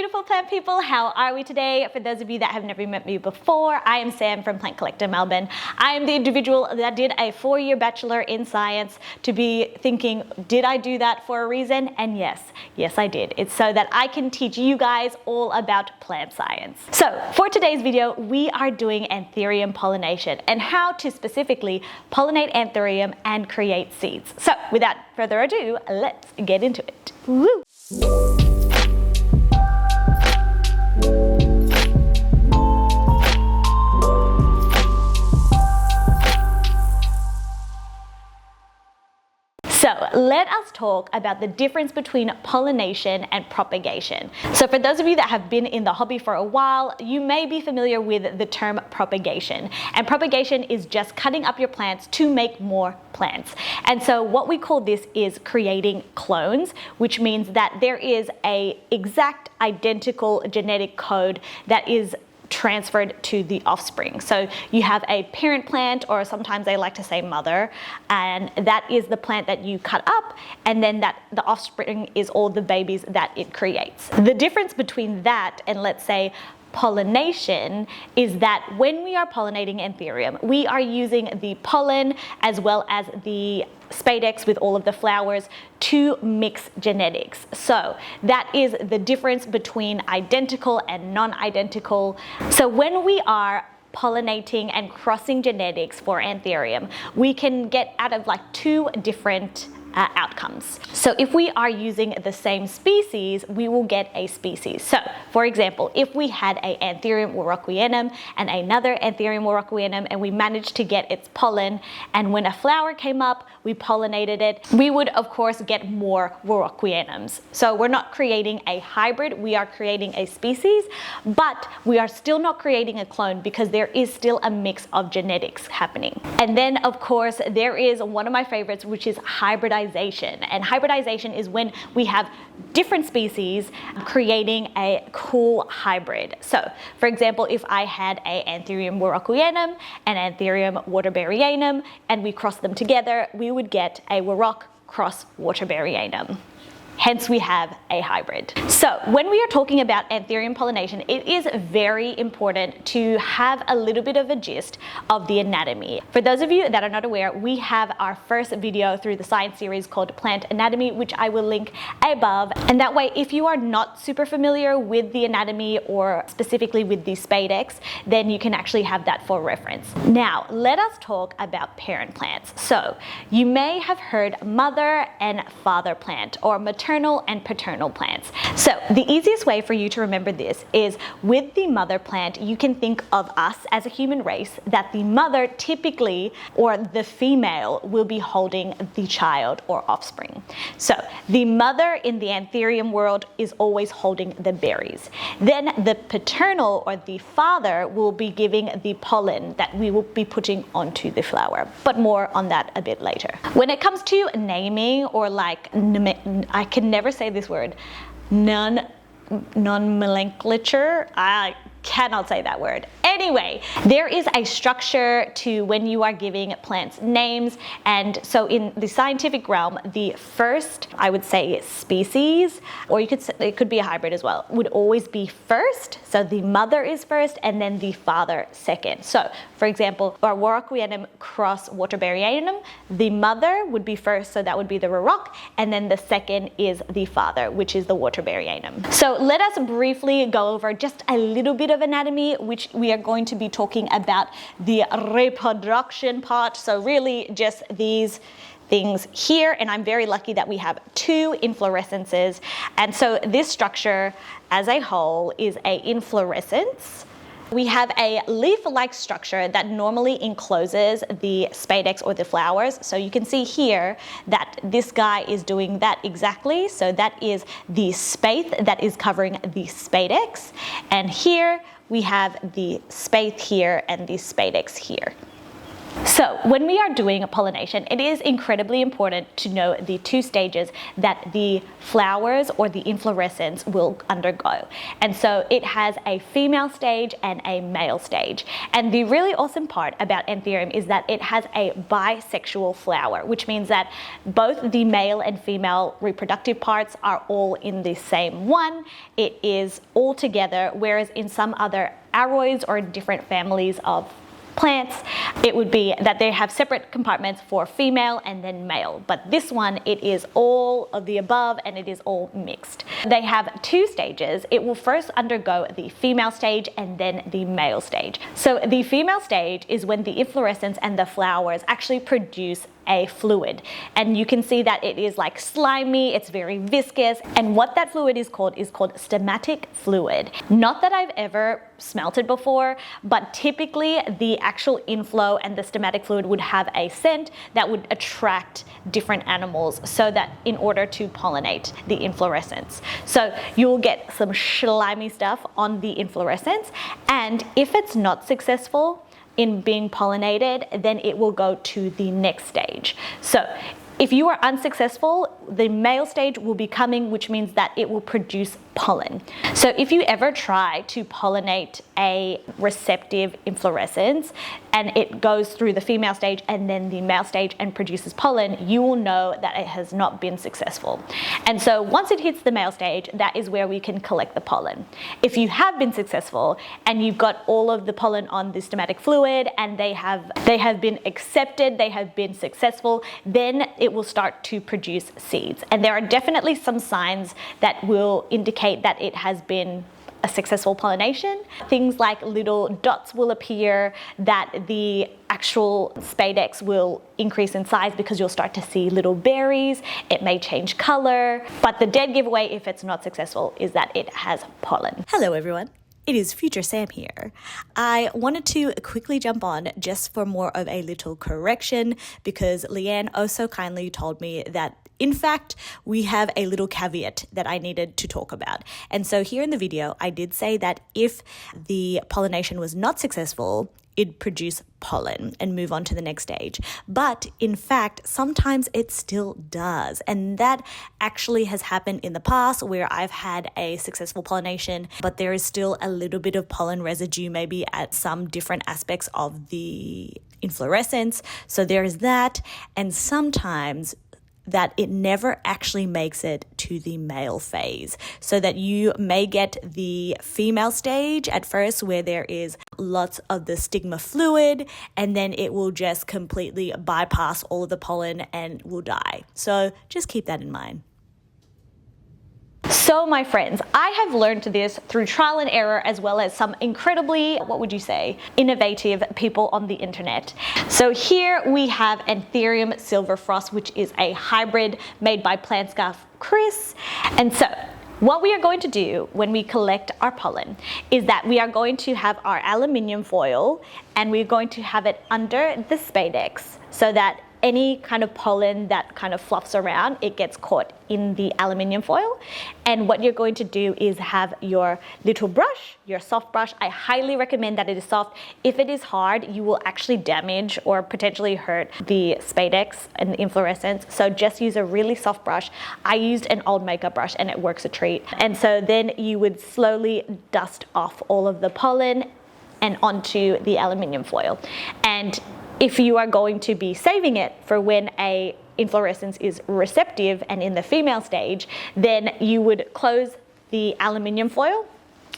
beautiful plant people, how are we today? For those of you that have never met me before, I am Sam from Plant Collector Melbourne. I am the individual that did a 4-year bachelor in science to be thinking, did I do that for a reason? And yes, I did. It's so that I can teach you guys all about plant science. So for today's video, we are doing Anthurium pollination and how to specifically pollinate Anthurium and create seeds. So without further ado, let's get into it. Woo! So let us talk about the difference between pollination and propagation. So for those of you that have been in the hobby for a while, you may be familiar with the term propagation. And propagation is just cutting up your plants to make more plants. And so what we call this is creating clones, which means that there is an exact identical genetic code that is transferred to the offspring. So you have a parent plant, or sometimes they like to say mother, and that is the plant that you cut up, and then that the offspring is all the babies that it creates. The difference between that and, let's say, pollination is that when we are pollinating Anthurium, we are using the pollen as well as the spadix with all of the flowers to mix genetics. So that is the difference between identical and non-identical. So when we are pollinating and crossing genetics for Anthurium, we can get out of like 2 different outcomes. So if we are using the same species, we will get a species. So for example, if we had a Anthurium warocqueanum and another Anthurium warocqueanum and we managed to get its pollen, and when a flower came up, we pollinated it, we would of course get more warocqueanums. So we're not creating a hybrid, we are creating a species, but we are still not creating a clone because there is still a mix of genetics happening. And then of course there is one of my favorites, which is hybridization. And hybridization is when we have different species creating a cool hybrid. So for example, if I had a Anthurium warocqueanum and Anthurium waterburyyanum and we cross them together, we would get a warock cross waterburyyanum. Hence we have a hybrid. So when we are talking about Anthurium pollination, it is very important to have a little bit of a gist of the anatomy. For those of you that are not aware, we have our first video through the science series called Plant Anatomy, which I will link above. And that way, if you are not super familiar with the anatomy or specifically with the spadix, then you can actually have that for reference. Now, let us talk about parent plants. So you may have heard mother and father plant, or maternal and paternal plants. So the easiest way for you to remember this is with the mother plant, you can think of us as a human race, that the mother typically, or the female, will be holding the child or offspring. So the mother in the Anthurium world is always holding the berries. Then the paternal, or the father, will be giving the pollen that we will be putting onto the flower, but more on that a bit later. When it comes to naming, or like, I can never say this word, non-nomenclature, I cannot say that word. Anyway, there is a structure to when you are giving plants names, and so in the scientific realm, the first, I would say, species, or you could say it could be a hybrid as well, would always be first. So the mother is first and then the father second. So for example, our warocqueanum cross waterburyyanum, the mother would be first, so that would be the warock, and then the second is the father, which is the waterburyyanum. So let us briefly go over just a little bit of anatomy, which we are going to be talking about the reproduction part. So really just these things here, and I'm very lucky that we have 2 inflorescences. And so this structure as a whole is a inflorescence. We have a leaf-like structure that normally encloses the spadix or the flowers. So you can see here that this guy is doing that exactly. So that is the spathe that is covering the spadix. And here we have the spathe here and the spadix here. So when we are doing pollination, it is incredibly important to know the two stages that the flowers or the inflorescence will undergo. And so it has a female stage and a male stage. And the really awesome part about Anthurium is that it has a bisexual flower, which means that both the male and female reproductive parts are all in the same one. It is all together, whereas in some other aroids or different families of plants, it would be that they have separate compartments for female and then male. But this one, it is all of the above and it is all mixed. They have two stages. It will first undergo the female stage and then the male stage. So the female stage is when the inflorescence and the flowers actually produce a fluid, and you can see that it is like slimy, it's very viscous, and what that fluid is called stigmatic fluid. Not that I've ever smelt it before, but typically the actual inflow and the stigmatic fluid would have a scent that would attract different animals so that in order to pollinate the inflorescence. So you'll get some slimy stuff on the inflorescence, and if it's not successful in being pollinated, then it will go to the next stage. So if you are unsuccessful, the male stage will be coming, which means that it will produce pollen. So if you ever try to pollinate a receptive inflorescence and it goes through the female stage and then the male stage and produces pollen, you will know that it has not been successful. And so once it hits the male stage, that is where we can collect the pollen. If you have been successful and you've got all of the pollen on the stigmatic fluid and they have been accepted, they have been successful, then it will start to produce seeds. And there are definitely some signs that will indicate that it has been a successful pollination. Things like little dots will appear, that the actual spadix will increase in size because you'll start to see little berries. It may change color, but the dead giveaway if it's not successful is that it has pollen. Hello everyone. It is Future Sam here. I wanted to quickly jump on just for more of a little correction because Leanne oh so kindly told me that in fact, we have a little caveat that I needed to talk about. And so here in the video, I did say that if the pollination was not successful, it'd produce pollen and move on to the next stage. But in fact, sometimes it still does. And that actually has happened in the past where I've had a successful pollination, but there is still a little bit of pollen residue maybe at some different aspects of the inflorescence. So there is that. And sometimes that it never actually makes it to the male phase, so that you may get the female stage at first where there is lots of the stigma fluid and then it will just completely bypass all of the pollen and will die. So just keep that in mind. So my friends, I have learned this through trial and error as well as some incredibly, what would you say, innovative people on the internet. So here we have Anthurium silver frost, which is a hybrid made by Plant Scarf Chris. And so what we are going to do when we collect our pollen is that we are going to have our aluminium foil and we're going to have it under the spadix so that any kind of pollen that kind of fluffs around, it gets caught in the aluminium foil. And what you're going to do is have your little brush, your soft brush. I highly recommend that it is soft. If it is hard, you will actually damage or potentially hurt the spadix and the inflorescence. So just use a really soft brush. I used an old makeup brush and it works a treat. And so then you would slowly dust off all of the pollen and onto the aluminium foil. And if you are going to be saving it for when a inflorescence is receptive and in the female stage, then you would close the aluminium foil.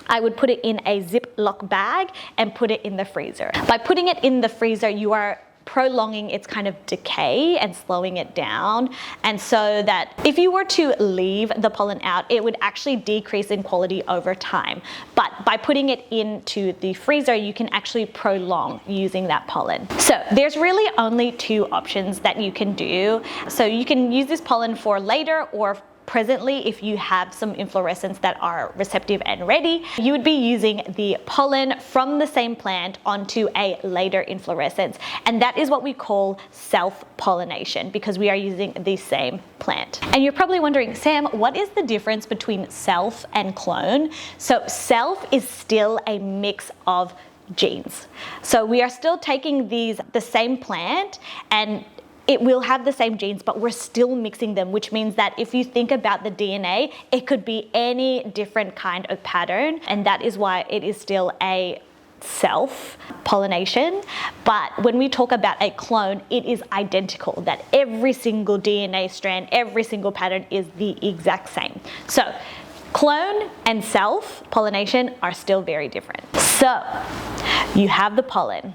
I would put it in a Ziploc bag and put it in the freezer. By putting it in the freezer, you are prolonging its kind of decay and slowing it down. And so that if you were to leave the pollen out, it would actually decrease in quality over time. But by putting it into the freezer, you can actually prolong using that pollen. So there's really only two options that you can do. So you can use this pollen for later or presently, if you have some inflorescence that are receptive and ready, you would be using the pollen from the same plant onto a later inflorescence. And that is what we call self-pollination because we are using the same plant. And you're probably wondering, Sam, what is the difference between self and clone? So self is still a mix of genes. So we are still taking the same plant, and it will have the same genes, but we're still mixing them, which means that if you think about the DNA, it could be any different kind of pattern, and that is why it is still a self-pollination. But when we talk about a clone, it is identical, that every single DNA strand, every single pattern is the exact same. So clone and self-pollination are still very different. So you have the pollen,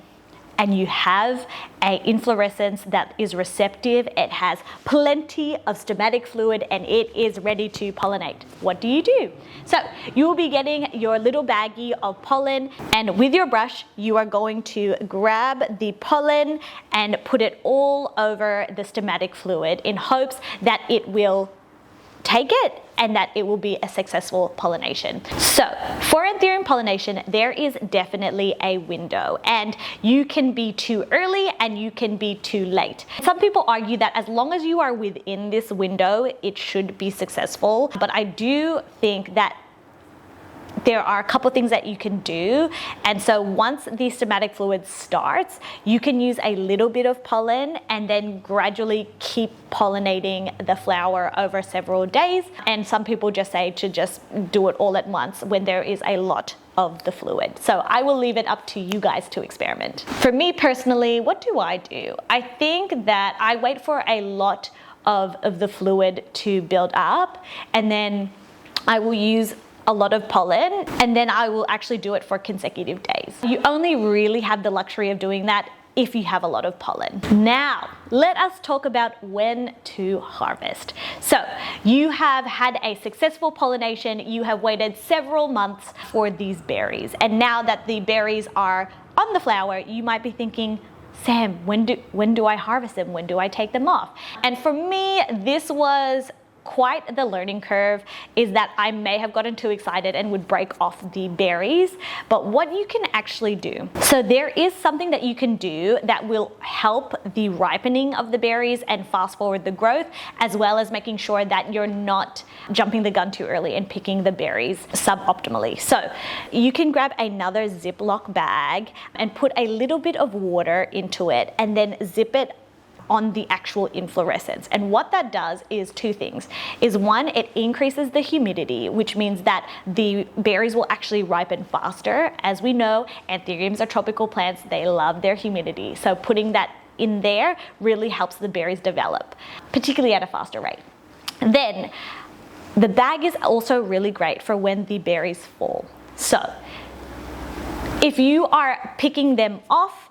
and you have an inflorescence that is receptive. It has plenty of stomatic fluid, and it is ready to pollinate. What do? So you will be getting your little baggie of pollen, and with your brush, you are going to grab the pollen and put it all over the stomatic fluid in hopes that it will take it and that it will be a successful pollination. So for Anthurium pollination, there is definitely a window, and you can be too early and you can be too late. Some people argue that as long as you are within this window, it should be successful. But I do think that there are a couple things that you can do. And so once the stomatic fluid starts, you can use a little bit of pollen and then gradually keep pollinating the flower over several days. And some people just say to just do it all at once when there is a lot of the fluid. So I will leave it up to you guys to experiment. For me personally, what do? I think that I wait for a lot of the fluid to build up, and then I will use a lot of pollen, and then I will actually do it for consecutive days. You only really have the luxury of doing that if you have a lot of pollen. Now, let us talk about when to harvest. So you have had a successful pollination, you have waited several months for these berries, and now that the berries are on the flower, you might be thinking, Sam, when do I harvest them? When do I take them off? And for me, this was quite the learning curve, is that I may have gotten too excited and would break off the berries. But what you can actually do, so there is something that you can do that will help the ripening of the berries and fast forward the growth, as well as making sure that you're not jumping the gun too early and picking the berries suboptimally. So you can grab another Ziploc bag and put a little bit of water into it, and then zip it on the actual inflorescence. And what that does is two things. Is one, it increases the humidity, which means that the berries will actually ripen faster. As we know, anthuriums are tropical plants. They love their humidity. So putting that in there really helps the berries develop, particularly at a faster rate. Then the bag is also really great for when the berries fall. So if you are picking them off,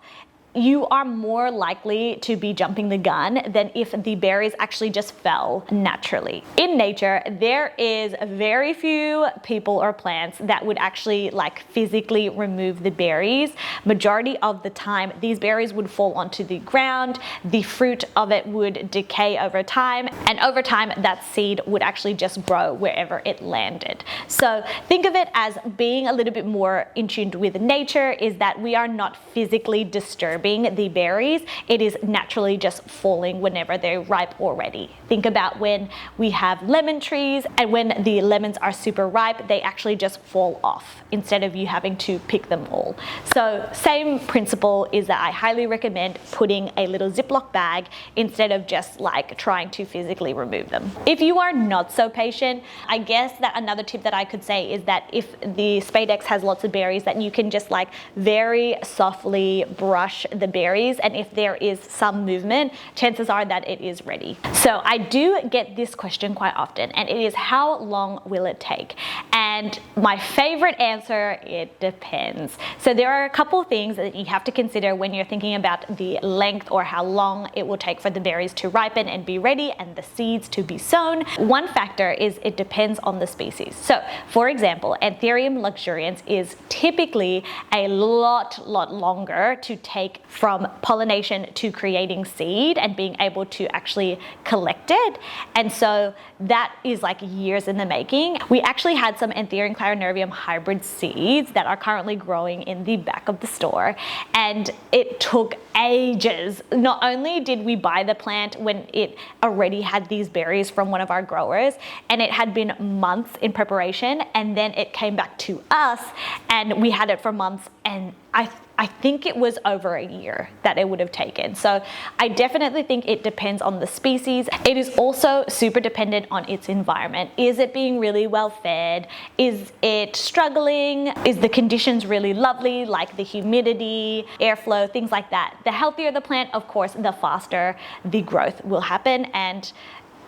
you are more likely to be jumping the gun than if the berries actually just fell naturally. In nature, there is very few people or plants that would actually physically remove the berries. Majority of the time, these berries would fall onto the ground, the fruit of it would decay over time, and over time that seed would actually just grow wherever it landed. So think of it as being a little bit more in tune with nature, is that we are not physically disturbing the berries. It is naturally just falling whenever they're ripe already. Think about when we have lemon trees, and when the lemons are super ripe, they actually just fall off instead of you having to pick them all. So same principle is that I highly recommend putting a little Ziploc bag instead of just trying to physically remove them. If you are not so patient, I guess that another tip that I could say is that if the Spadex has lots of berries, that you can just very softly brush the berries, and if there is some movement, chances are that it is ready. So I do get this question quite often, and it is, how long will it take? And my favorite answer, it depends. So there are a couple things that you have to consider when you're thinking about the length or how long it will take for the berries to ripen and be ready and the seeds to be sown. One factor is it depends on the species. So for example, Anthurium luxurians is typically a lot longer to take from pollination to creating seed and being able to actually collect it. And so that is years in the making. We actually had some Anthurium clarinervium hybrid seeds that are currently growing in the back of the store, and it took ages. Not only did we buy the plant when it already had these berries from one of our growers, and it had been months in preparation, and then it came back to us and we had it for months and I think it was over a year that it would have taken. So I definitely think it depends on the species. It is also super dependent on its environment. Is it being really well fed? Is it struggling? Is the conditions really lovely, like the humidity, airflow, things like that? The healthier the plant, of course, the faster the growth will happen, and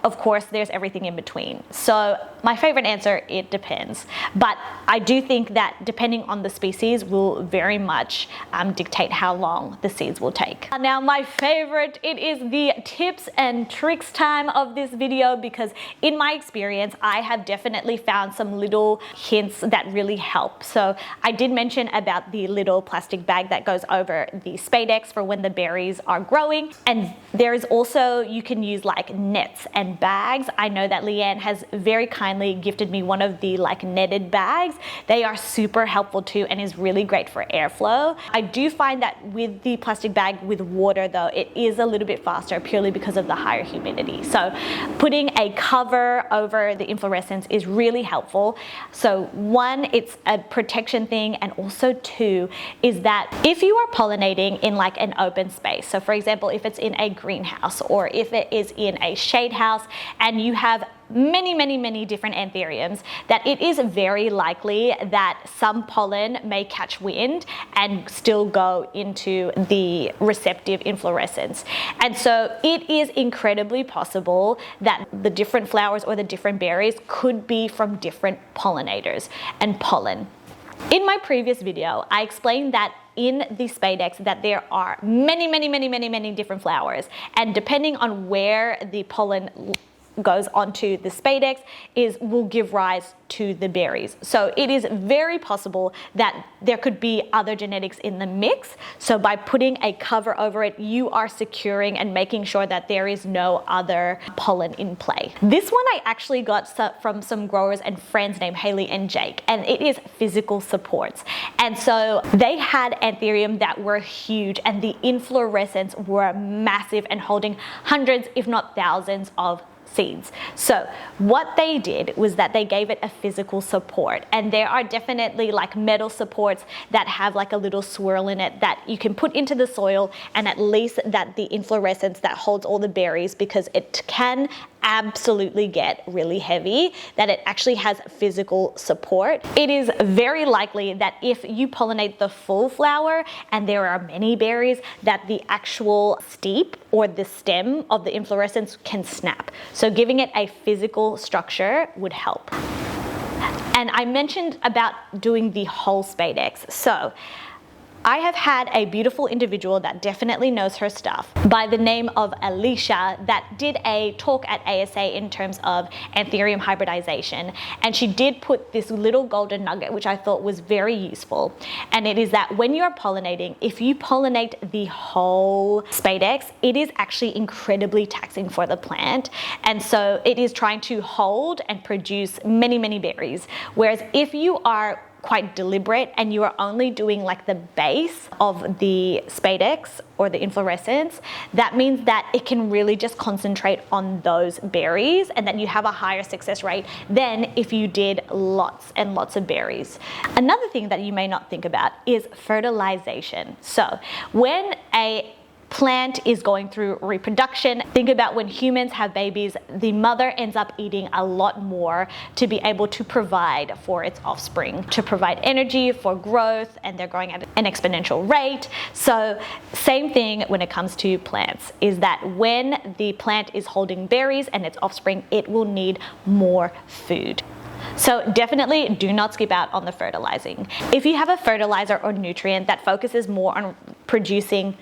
of course, there's everything in between. So my favorite answer, it depends. But I do think that depending on the species will very much dictate how long the seeds will take. Now my favorite, it is the tips and tricks time of this video, because in my experience, I have definitely found some little hints that really help. So I did mention about the little plastic bag that goes over the spadix for when the berries are growing. And there is also, you can use like nets and bags. I know that Leanne has very kindly gifted me one of the like netted bags. They are super helpful too and is really great for airflow. I do find that with the plastic bag with water though, it is a little bit faster purely because of the higher humidity. So putting a cover over the inflorescence is really helpful. So one, it's a protection thing, and also two is that if you are pollinating in like an open space, so for example, if it's in a greenhouse or if it is in a shade house, and you have many different anthuriums, that it is very likely that some pollen may catch wind and still go into the receptive inflorescence. And so it is incredibly possible that the different flowers or the different berries could be from different pollinators and pollen. In my previous video, I explained that in the spadix that there are many different flowers, and depending on where the pollen goes onto the spadix will give rise to the berries. So it is very possible that there could be other genetics in the mix. So by putting a cover over it, you are securing and making sure that there is no other pollen in play. This one I actually got from some growers and friends named Haley and Jake, and it is physical supports. And so they had anthurium that were huge, and the inflorescence were massive and holding hundreds, if not thousands, of seeds. So what they did was that they gave it a physical support, and there are definitely like metal supports that have like a little swirl in it that you can put into the soil, and at least that the inflorescence that holds all the berries, because it can absolutely get really heavy, that it actually has physical support. It is very likely that if you pollinate the full flower and there are many berries, that the actual steep or the stem of the inflorescence can snap. So giving it a physical structure would help. And I mentioned about doing the whole spadix. So I have had a beautiful individual that definitely knows her stuff by the name of Alicia that did a talk at ASA in terms of anthurium hybridization, and she did put this little golden nugget which I thought was very useful, and it is that when you're pollinating, if you pollinate the whole spadix, it is actually incredibly taxing for the plant, and so it is trying to hold and produce many berries, whereas if you are quite deliberate and you are only doing like the base of the spadix or the inflorescence, that means that it can really just concentrate on those berries, and then you have a higher success rate than if you did lots and lots of berries. Another thing that you may not think about is fertilization. So when a plant is going through reproduction, think about when humans have babies, the mother ends up eating a lot more to be able to provide for its offspring, to provide energy for growth, and they're growing at an exponential rate. So same thing when it comes to plants, is that when the plant is holding berries and its offspring, it will need more food. So definitely do not skip out on the fertilizing. If you have a fertilizer or nutrient that focuses more on producing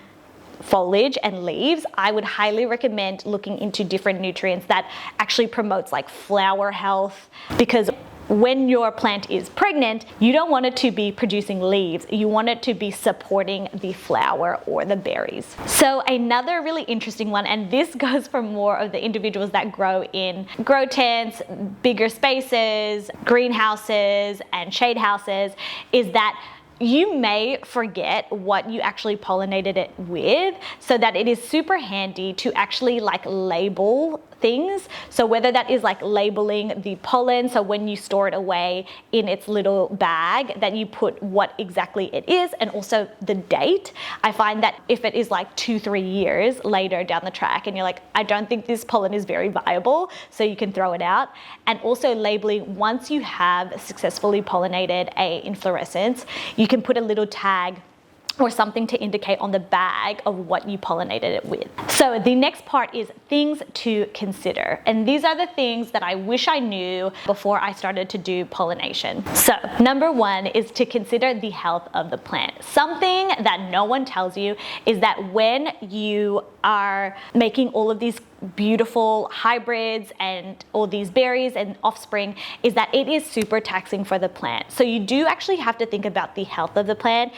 foliage and leaves, I would highly recommend looking into different nutrients that actually promotes like flower health, because when your plant is pregnant, you don't want it to be producing leaves. You want it to be supporting the flower or the berries. So another really interesting one, and this goes for more of the individuals that grow in grow tents, bigger spaces, greenhouses, and shade houses, is that you may forget what you actually pollinated it with, so that it is super handy to actually like label things. So whether that is like labeling the pollen, so when you store it away in its little bag, that you put what exactly it is and also the date. I find that if it is like 2-3 years later down the track and you're like, I don't think this pollen is very viable, so you can throw it out. And also labeling once you have successfully pollinated a inflorescence, you can put a little tag or something to indicate on the bag of what you pollinated it with. So the next part is things to consider. And these are the things that I wish I knew before I started to do pollination. So number one is to consider the health of the plant. Something that no one tells you is that when you are making all of these beautiful hybrids and all these berries and offspring, is that it is super taxing for the plant. So you do actually have to think about the health of the plant.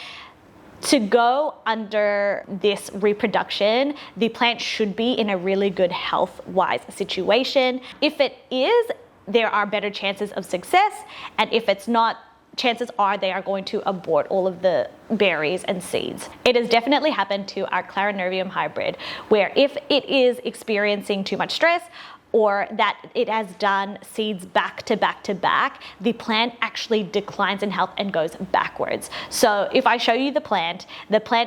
To go under this reproduction, the plant should be in a really good health-wise situation. If it is, there are better chances of success, and if it's not, chances are they are going to abort all of the berries and seeds. It has definitely happened to our Clarinervium hybrid, where if it is experiencing too much stress, or that it has done seeds back to back to back, the plant actually declines in health and goes backwards. So if I show you the plant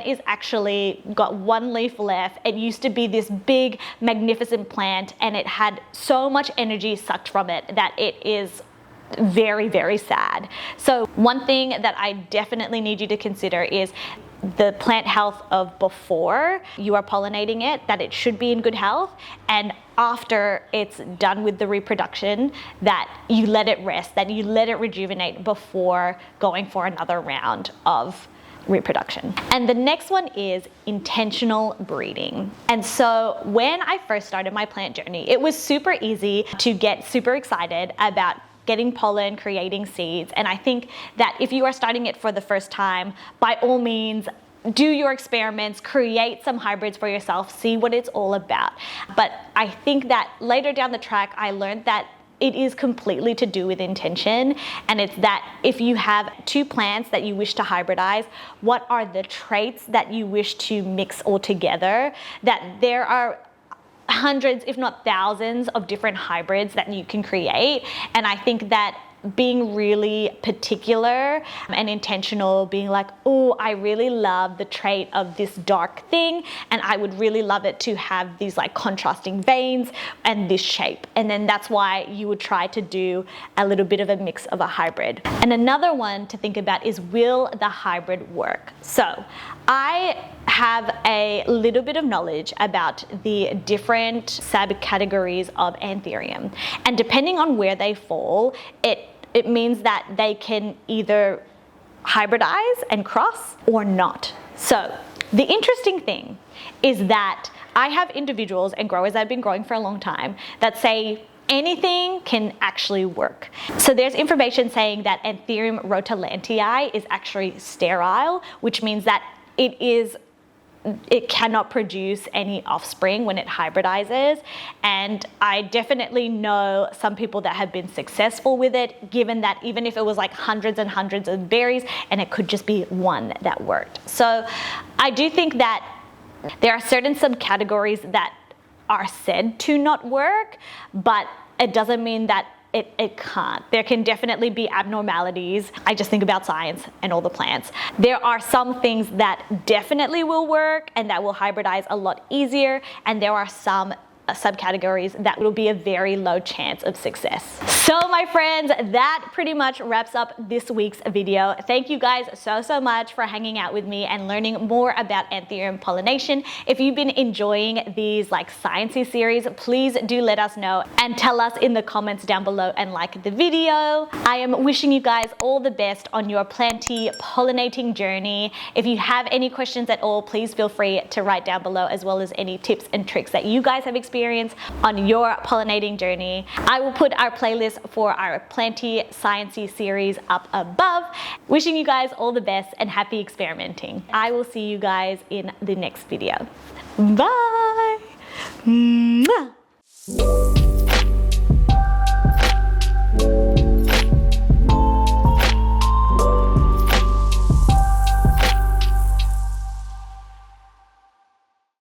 is actually got one leaf left. It used to be this big, magnificent plant, and it had so much energy sucked from it that it is very, very sad. So one thing that I definitely need you to consider is the plant health of before you are pollinating it, that it should be in good health, and after it's done with the reproduction, that you let it rest, that you let it rejuvenate before going for another round of reproduction. And the next one is intentional breeding. And so when I first started my plant journey, it was super easy to get super excited about getting pollen, creating seeds. And I think that if you are starting it for the first time, by all means, do your experiments, create some hybrids for yourself, see what it's all about. But I think that later down the track, I learned that it is completely to do with intention. And it's that if you have two plants that you wish to hybridize, what are the traits that you wish to mix all together? That there are hundreds, if not thousands, of different hybrids that you can create. And I think that being really particular and intentional, being like, oh, I really love the trait of this dark thing, and I would really love it to have these like contrasting veins and this shape. And then that's why you would try to do a little bit of a mix of a hybrid. And another one to think about is, will the hybrid work? So I have a little bit of knowledge about the different subcategories of Anthurium. And depending on where they fall, it means that they can either hybridize and cross or not. So the interesting thing is that I have individuals and growers that have been growing for a long time that say anything can actually work. So there's information saying that Anthurium rotalantii is actually sterile, which means that it cannot produce any offspring when it hybridizes. And I definitely know some people that have been successful with it, given that even if it was like hundreds and hundreds of berries, and it could just be one that worked. So I do think that there are certain subcategories that are said to not work, but it doesn't mean that it can't. There can definitely be abnormalities. I just think about science and all the plants. There are some things that definitely will work and that will hybridize a lot easier, and there are some subcategories that will be a very low chance of success. So my friends, that pretty much wraps up this week's video. Thank you guys so much for hanging out with me and learning more about Anthurium pollination. If you've been enjoying these like sciencey series, please do let us know and tell us in the comments down below and like the video. I am wishing you guys all the best on your planty pollinating journey. If you have any questions at all, please feel free to write down below, as well as any tips and tricks that you guys have experienced on your pollinating journey. I will put our playlist for our planty sciencey series up above. Wishing you guys all the best and happy experimenting. I will see you guys in the next video. Bye! Mwah!